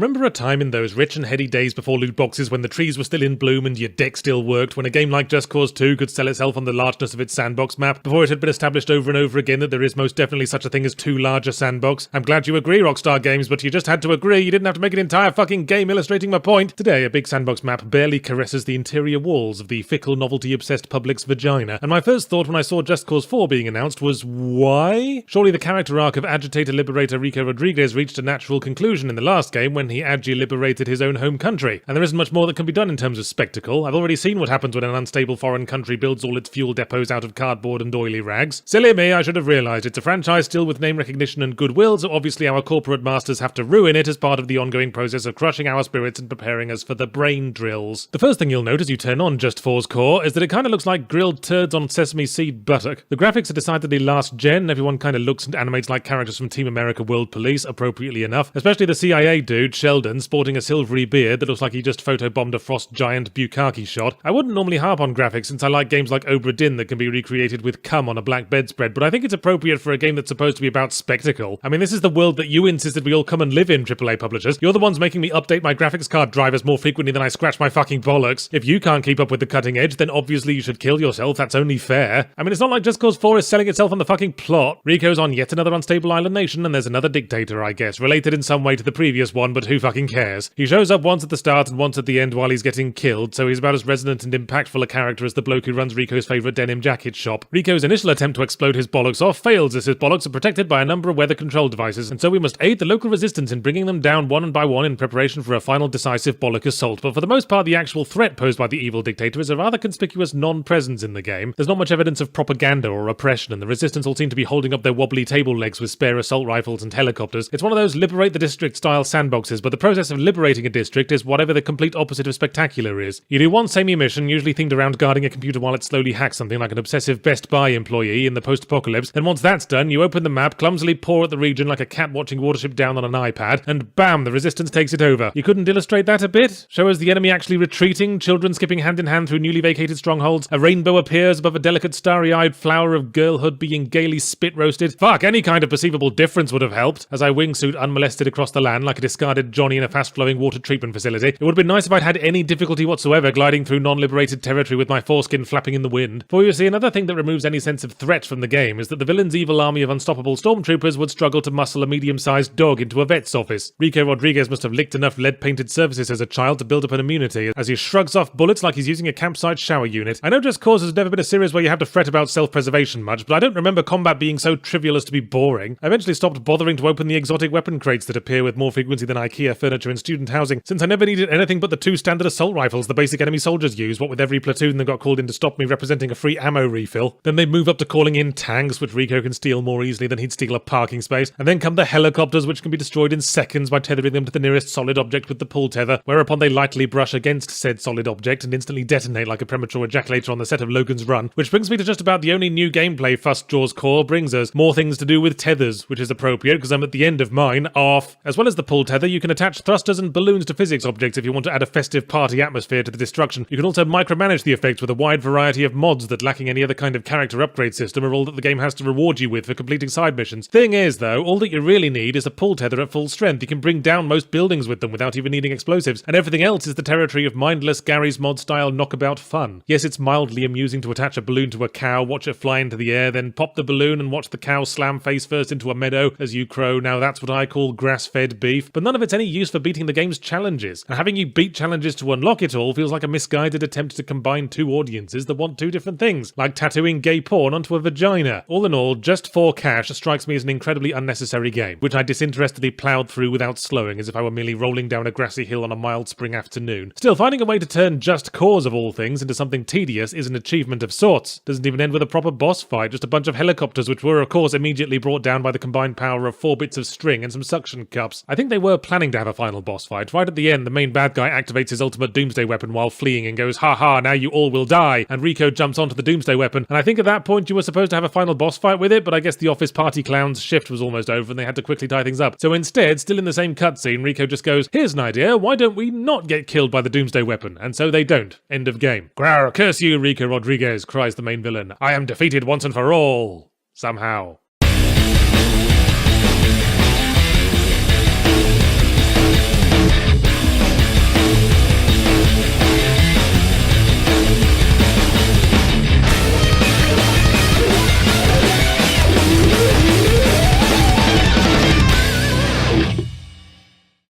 Remember a time in those rich and heady days before loot boxes when the trees were still in bloom and your deck still worked, when a game like Just Cause 2 could sell itself on the largeness of its sandbox map, before it had been established over and over again that there is most definitely such a thing as too large a sandbox? I'm glad you agree, Rockstar Games, but you just had to agree. You didn't have to make an entire fucking game illustrating my point. Today, a big sandbox map barely caresses the interior walls of the fickle, novelty-obsessed public's vagina, and my first thought when I saw Just Cause 4 being announced was, why? Surely the character arc of agitator-liberator Rico Rodriguez reached a natural conclusion in the last game when he agi-liberated his own home country, and there isn't much more that can be done in terms of spectacle. I've already seen what happens when an unstable foreign country builds all its fuel depots out of cardboard and oily rags. Silly me, I should have realised. It's a franchise still with name recognition and goodwill, so obviously our corporate masters have to ruin it as part of the ongoing process of crushing our spirits and preparing us for the brain drills. The first thing you'll note as you turn on Just Cause core is that it kinda looks like grilled turds on sesame seed buttock. The graphics are decidedly last gen, everyone kinda looks and animates like characters from Team America World Police, appropriately enough, especially the CIA dude, Sheldon, sporting a silvery beard that looks like he just photobombed a frost giant bukkake shot. I wouldn't normally harp on graphics since I like games like Obra Dinn that can be recreated with cum on a black bedspread, but I think it's appropriate for a game that's supposed to be about spectacle. I mean, this is the world that you insisted we all come and live in, AAA publishers. You're the ones making me update my graphics card drivers more frequently than I scratch my fucking bollocks. If you can't keep up with the cutting edge, then obviously you should kill yourself, that's only fair. I mean, it's not like Just Cause 4 is selling itself on the fucking plot. Rico's on yet another unstable island nation, and there's another dictator, I guess, related in some way to the previous one, but who fucking cares? He shows up once at the start and once at the end while he's getting killed, so he's about as resonant and impactful a character as the bloke who runs Rico's favourite denim jacket shop. Rico's initial attempt to explode his bollocks off fails as his bollocks are protected by a number of weather control devices, and so we must aid the local resistance in bringing them down one by one in preparation for a final decisive bollock assault. But for the most part, the actual threat posed by the evil dictator is a rather conspicuous non-presence in the game. There's not much evidence of propaganda or oppression, and the resistance all seem to be holding up their wobbly table legs with spare assault rifles and helicopters. It's one of those liberate the district style sandboxes, but the process of liberating a district is whatever the complete opposite of spectacular is. You do one samey mission, usually themed around guarding a computer while it slowly hacks something like an obsessive Best Buy employee in the post-apocalypse, then once that's done, you open the map, clumsily paw at the region like a cat watching Watership Down on an iPad, and bam, the resistance takes it over. You couldn't illustrate that a bit? Show us the enemy actually retreating, children skipping hand in hand through newly vacated strongholds, a rainbow appears above a delicate starry-eyed flower of girlhood being gaily spit-roasted. Fuck, any kind of perceivable difference would have helped, as I wingsuit unmolested across the land like a discarded Johnny in a fast-flowing water treatment facility. It would have been nice if I'd had any difficulty whatsoever gliding through non-liberated territory with my foreskin flapping in the wind. For you see, another thing that removes any sense of threat from the game is that the villain's evil army of unstoppable stormtroopers would struggle to muscle a medium-sized dog into a vet's office. Rico Rodriguez must have licked enough lead-painted surfaces as a child to build up an immunity, as he shrugs off bullets like he's using a campsite shower unit. I know Just Cause has never been a series where you have to fret about self-preservation much, but I don't remember combat being so trivial as to be boring. I eventually stopped bothering to open the exotic weapon crates that appear with more frequency than IKEA furniture in student housing, since I never needed anything but the two standard assault rifles the basic enemy soldiers use, what with every platoon that got called in to stop me representing a free ammo refill. Then they move up to calling in tanks, which Rico can steal more easily than he'd steal a parking space, and then come the helicopters, which can be destroyed in seconds by tethering them to the nearest solid object with the pull tether, whereupon they lightly brush against said solid object and instantly detonate like a premature ejaculator on the set of Logan's Run, which brings me to just about the only new gameplay Fuss Jaws core brings us, more things to do with tethers, which is appropriate because I'm at the end of mine, off. As well as the pull tether, you can attach thrusters and balloons to physics objects if you want to add a festive party atmosphere to the destruction. You can also micromanage the effects with a wide variety of mods that, lacking any other kind of character upgrade system, are all that the game has to reward you with for completing side missions. Thing is, though, all that you really need is a pull tether at full strength. You can bring down most buildings with them without even needing explosives, and everything else is the territory of mindless Gary's Mod style knockabout fun. Yes, it's mildly amusing to attach a balloon to a cow, watch it fly into the air, then pop the balloon and watch the cow slam face first into a meadow as you crow. Now that's what I call grass-fed beef, but none of it's any use for beating the game's challenges, and having you beat challenges to unlock it all feels like a misguided attempt to combine two audiences that want two different things, like tattooing gay porn onto a vagina. All in all, Just for Cash strikes me as an incredibly unnecessary game, which I disinterestedly ploughed through without slowing as if I were merely rolling down a grassy hill on a mild spring afternoon. Still, finding a way to turn Just Cause of all things into something tedious is an achievement of sorts. Doesn't even end with a proper boss fight, just a bunch of helicopters which were of course immediately brought down by the combined power of 4 bits of string and some suction cups. I think they were planning to have a final boss fight. Right at the end, the main bad guy activates his ultimate doomsday weapon while fleeing and goes, "Ha ha, now you all will die," and Rico jumps onto the doomsday weapon, and I think at that point you were supposed to have a final boss fight with it, but I guess the office party clown's shift was almost over and they had to quickly tie things up. So instead, still in the same cutscene, Rico just goes, "Here's an idea, why don't we not get killed by the doomsday weapon?" And so they don't. End of game. "Growl, curse you, Rico Rodriguez," cries the main villain. "I am defeated once and for all. Somehow."